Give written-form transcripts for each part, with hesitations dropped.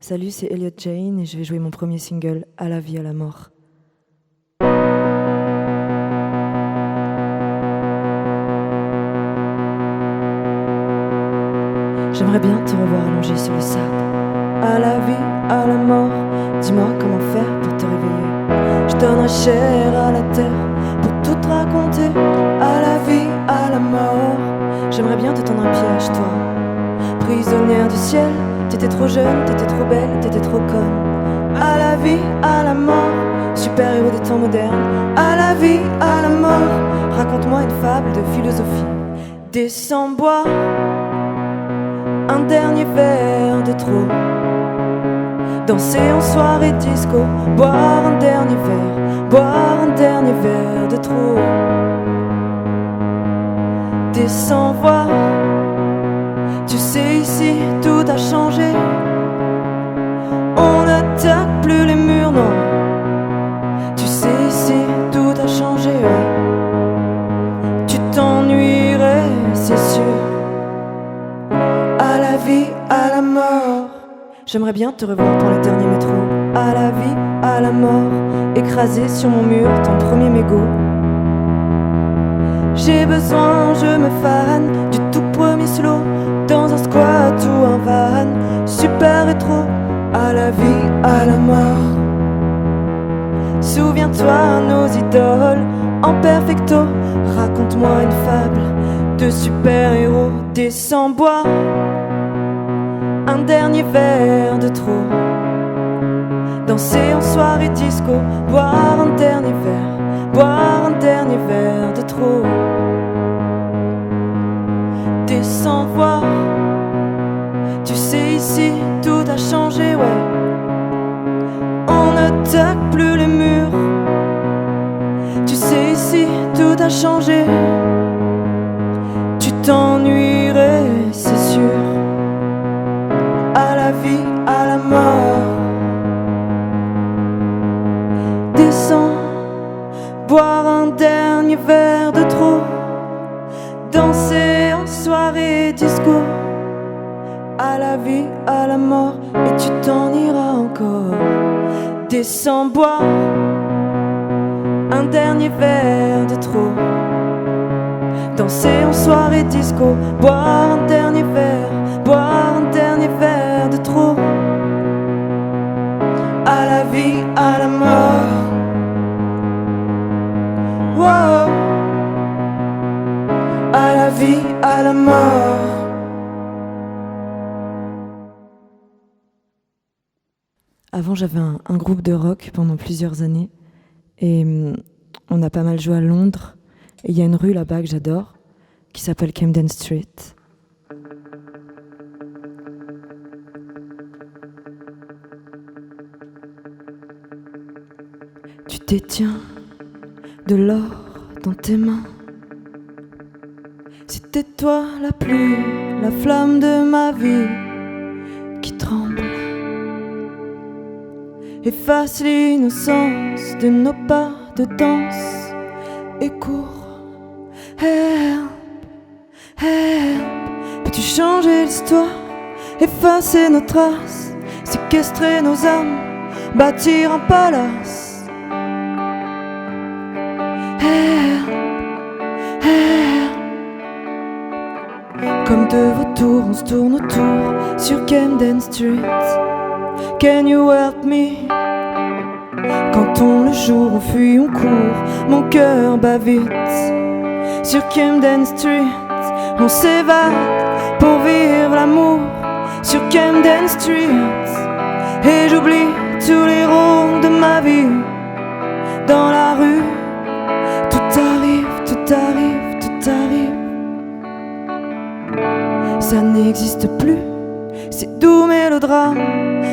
Salut, c'est Elliot Jane et je vais jouer mon premier single, À la vie, à la mort. J'aimerais bien te revoir allongé sur le sable. À la vie, à la mort, dis-moi comment faire pour te réveiller. Je donnerai cher à la terre pour tout te raconter. À la vie, à la mort, j'aimerais bien te tendre un piège, toi. Prisonnière du ciel, t'étais trop jeune, t'étais trop belle, t'étais trop conne. À la vie, à la mort, super-héros des temps modernes. À la vie, à la mort, raconte-moi une fable de philosophie. Descends boire un dernier verre de trop. Danser en soirée disco, boire un dernier verre, boire un dernier verre de trop. Descends voir, tu sais ici tout a changé. On n'attaque plus les murs, non. Tu sais ici tout a changé, ouais. Tu t'ennuierais, c'est sûr. À la vie, à la mort, j'aimerais bien te revoir pour le dernier métro. À la vie, à la mort, écrasé sur mon mur, ton premier mégot. J'ai besoin, je me fane du tout premier slow, dans un squat ou un van, super rétro. À la vie, à la mort, souviens-toi nos idoles en perfecto. Raconte-moi une fable de super-héros. Descends boire un dernier verre de trop. Danser en soirée disco, boire un dernier verre, boire un dernier verre de trop. Descends voir, tu sais ici tout a changé, ouais. On n'attaque plus les murs. Tu sais ici tout a changé. Tu t'ennuierais, c'est sûr. À la vie, à la mort, descends boire un dernier verre de trop. Danser en soirée disco. À la vie, à la mort, et tu t'en iras encore. Descends boire un dernier verre de trop. Danser en soirée disco, boire un dernier verre, boire un dernier verre de trop. À la vie, à la mort, wow. À la vie, à la mort. Avant, j'avais un groupe de rock pendant plusieurs années et on a pas mal joué à Londres. Et il y a une rue là-bas que j'adore qui s'appelle Camden Street. Tu détiens de l'or dans tes mains. C'était toi la pluie, la flamme de ma vie qui tremble. Efface l'innocence de nos pas de danse et cours. Help, help. Peux-tu changer l'histoire, effacer nos traces, séquestrer nos âmes, bâtir un palace? Help, help. Comme deux vautours, on se tourne autour sur Camden Street. Can you help me? Quand on le jour, on fuit, on court, mon cœur bat vite. Sur Camden Street, on s'évade pour vivre l'amour. Sur Camden Street, et j'oublie tous les rôles de ma vie. Dans la rue, tout arrive, tout arrive, tout arrive. Ça n'existe plus, c'est doux mélodrame.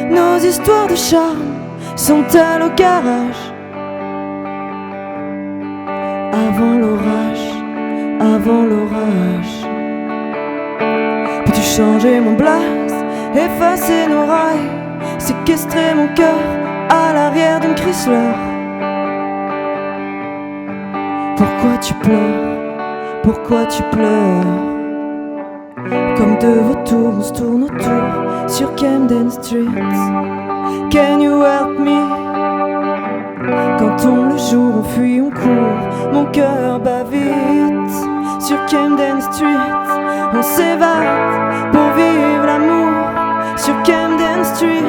Nos histoires de charme sont-elles au garage? Avant l'orage, avant l'orage. Peux-tu changer mon blaze, effacer nos rails, séquestrer mon cœur à l'arrière d'une Chrysler? Pourquoi tu pleures? Pourquoi tu pleures? Comme deux vautours, on se tourne autour sur Camden Street. Can you help me? Quand tombe le jour, on fuit, on court, mon cœur bat vite. Sur Camden Street, on s'évade pour vivre l'amour. Sur Camden Street,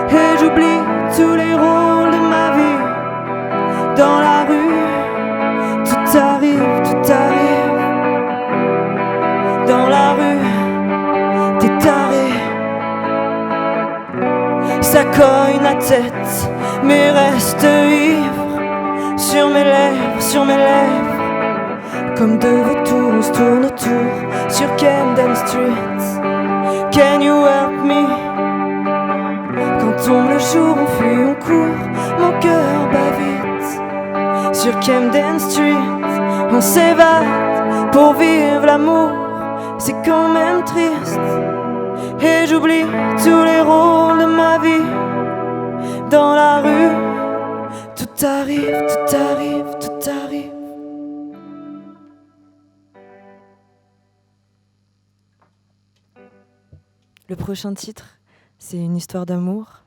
et j'oublie tous les rôles de ma vie. Dans la rue, tout arrive, tout arrive. Dans la rue, t'es taré. Ça cogne la tête, mais reste ivre. Sur mes lèvres, sur mes lèvres. Comme deux vautours, on se tourne autour sur Camden Street. Can you help me? Quand tombe le jour, on fuit, on court, mon cœur bat vite. Sur Camden Street, on s'évade pour vivre l'amour. C'est quand même triste, et j'oublie tous les rôles de ma vie. Dans la rue, tout arrive, tout arrive, tout arrive. Le prochain titre, c'est une histoire d'amour,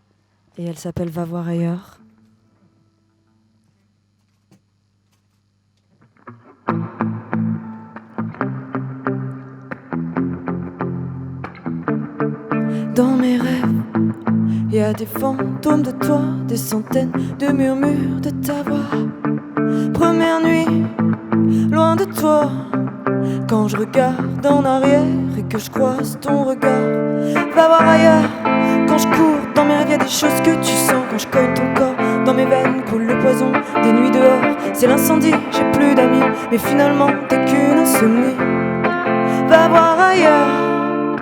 et elle s'appelle Va voir ailleurs. Dans mes rêves, il y a des fantômes de toi, des centaines de murmures de ta voix. Première nuit, loin de toi, quand je regarde en arrière et que je croise ton regard. Va voir ailleurs, quand je cours dans mes rêves, y a des choses que tu sens. Quand je cogne ton corps, dans mes veines coule le poison des nuits dehors. C'est l'incendie, j'ai plus d'amis, mais finalement t'es qu'une insomnie. Va voir ailleurs,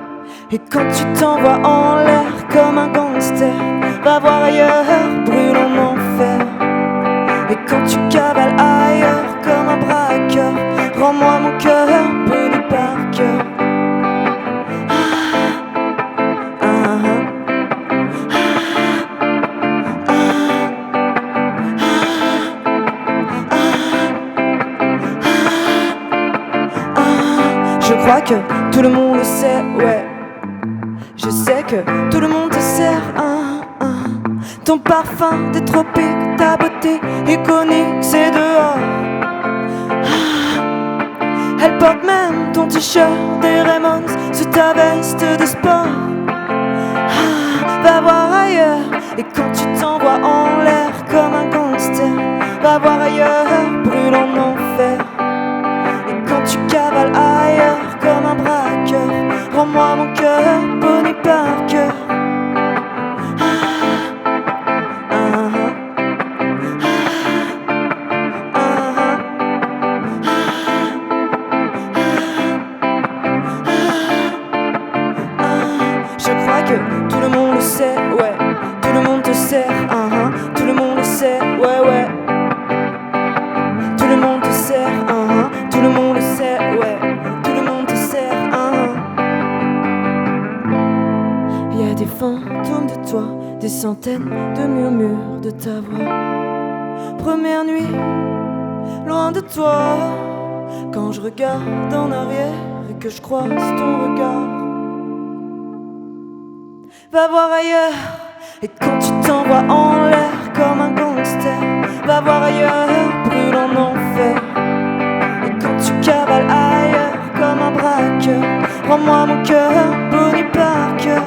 et quand tu t'envoies en l'air comme un gangster, va voir ailleurs, brûle en enfer. Et quand tu cavales ailleurs comme un braqueur, rends-moi mon cœur, brûlé par cœur. Je crois que tout le monde le sait, ouais. Je sais que tout le monde te sert ton parfum des tropiques, ta beauté iconique, c'est dehors. Elle porte même ton t-shirt des Ramones sous ta veste de sport. Va voir ailleurs, et quand tu t'envoies en l'air comme un gangster, va voir ailleurs, brûle en enfer. Et quand tu cavales ailleurs comme un braqueur, rends-moi mon cœur, Bonnie Parker. Je crois que tout le monde le sait, ouais. Tout le monde te sert, tout le monde le sait, ouais, ouais. Tout le monde te sert, tout le monde le sait, ouais. Tout le monde te sert, Il y a des fantômes de toi, des centaines de murmures de ta voix. Première nuit, loin de toi, quand je regarde en arrière et que je croise ton regard. Va voir ailleurs, et quand tu t'envoies en l'air comme un gangster, va voir ailleurs, brûle en enfer. Et quand tu cavales ailleurs comme un braqueur, rends-moi mon cœur, Bonnie Parker.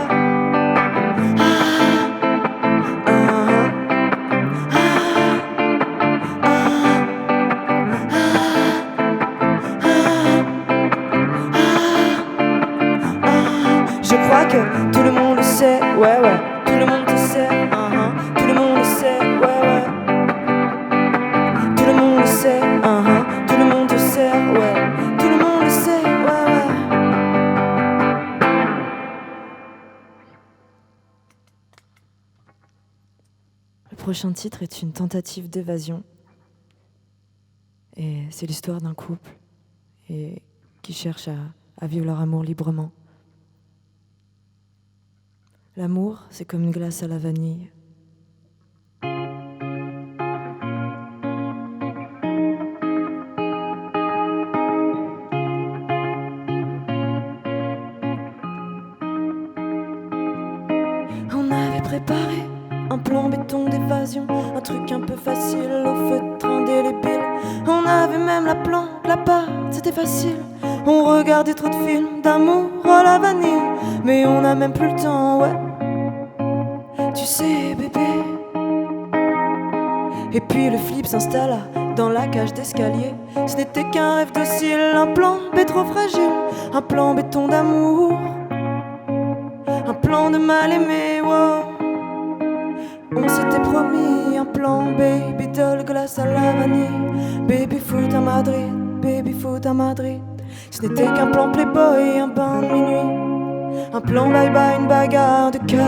Je crois que tout le monde le sait, ouais, ouais. Tout le monde le sait, tout le monde le sait, ouais, ouais. Tout le monde le sait, tout le monde le sait, ouais. Tout le monde le sait, ouais, ouais. Le prochain titre est une tentative d'évasion. Et c'est l'histoire d'un couple et qui cherche à vivre leur amour librement. L'amour, c'est comme une glace à la vanille. préparé un plan béton d'évasion, un truc un peu facile au feutre indélébile. On avait même la planque, la pâte, c'était facile. On regardait trop de films d'amour à la vanille, mais on a même plus le temps, ouais. Tu sais, bébé. Et puis le flip s'installa dans la cage d'escalier. Ce n'était qu'un rêve docile, un plan B trop fragile, un plan béton d'amour, un plan de mal aimé, wow. On s'était promis un plan baby doll, glace à la vanille, baby foot à Madrid, baby foot à Madrid. Ce n'était qu'un plan playboy, un bain de minuit, un plan bye bye, une bagarre de kite.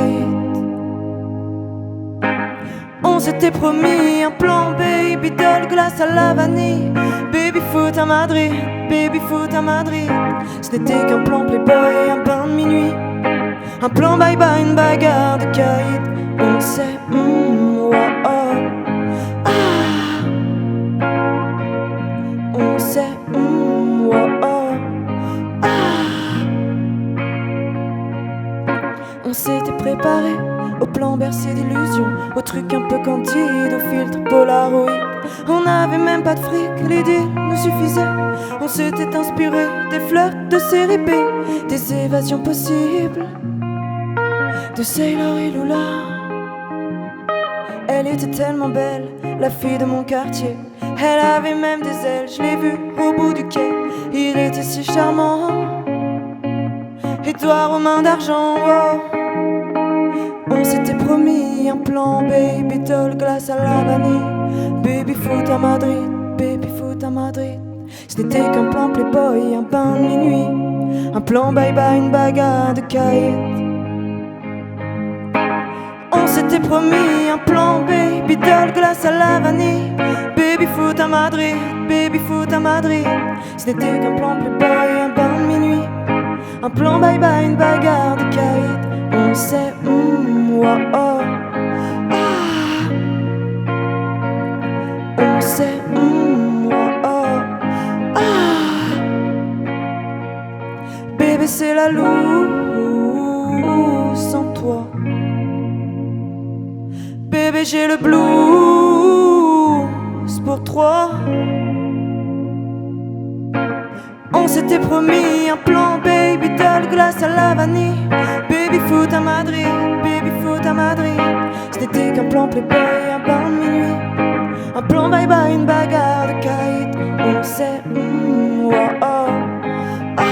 On s'était promis un plan baby doll, glace à la vanille, baby foot à Madrid, baby foot à Madrid. Ce n'était qu'un plan playboy, un bain de minuit, un plan bye bye, une bagarre de kite. On sait, wow, oh, ah. On sait, wow, oh, ah. On s'était préparé au plan bercé d'illusions, au truc un peu candide, au filtre Polaroid. On n'avait même pas de fric, l'idée nous suffisait. On s'était inspiré des fleurs de série B, des évasions possibles de Sailor et Lula. Elle était tellement belle, la fille de mon quartier. Elle avait même des ailes, je l'ai vue au bout du quai. Il était si charmant, Édouard aux mains d'argent, wow. On s'était promis un plan baby doll, glace à la vanille, baby foot à Madrid, baby foot à Madrid. Ce n'était qu'un plan playboy, un bain de minuit, un plan bye bye, une bagarre de kite. On s'était promis un plan baby doll, glace à la vanille, baby foot à Madrid, baby foot à Madrid. Ce n'était qu'un plan playboy, un bain de minuit, un plan bye bye, une bagarre de kite. On sait, wow, oh, ah. On sait, wow, oh, ah. Bébé, c'est la loup sans toi. Bébé, j'ai le blues pour trois. On s'était promis un plan baby doll, glace à la vanille, baby foot à Madrid, baby foot à Madrid. Ce n'était qu'un plan playboy, un bain de minuit, un plan bye bye, une bagarre de kite. On sait, wow, oh, ah.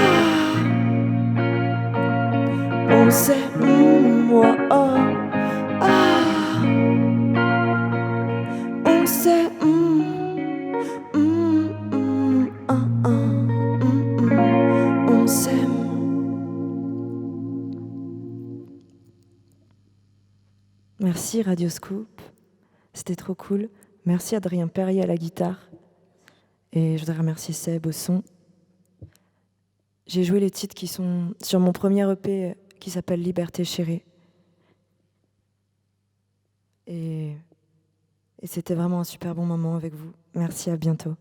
On sait, wow, oh, ah. On sait, on s'aime. Merci Radioscoop, c'était trop cool. Merci Adrien Perrier à la guitare. Et je voudrais remercier Seb au son. J'ai joué les titres qui sont sur mon premier EP qui s'appelle Liberté chérie. Et c'était vraiment un super bon moment avec vous. Merci, à bientôt.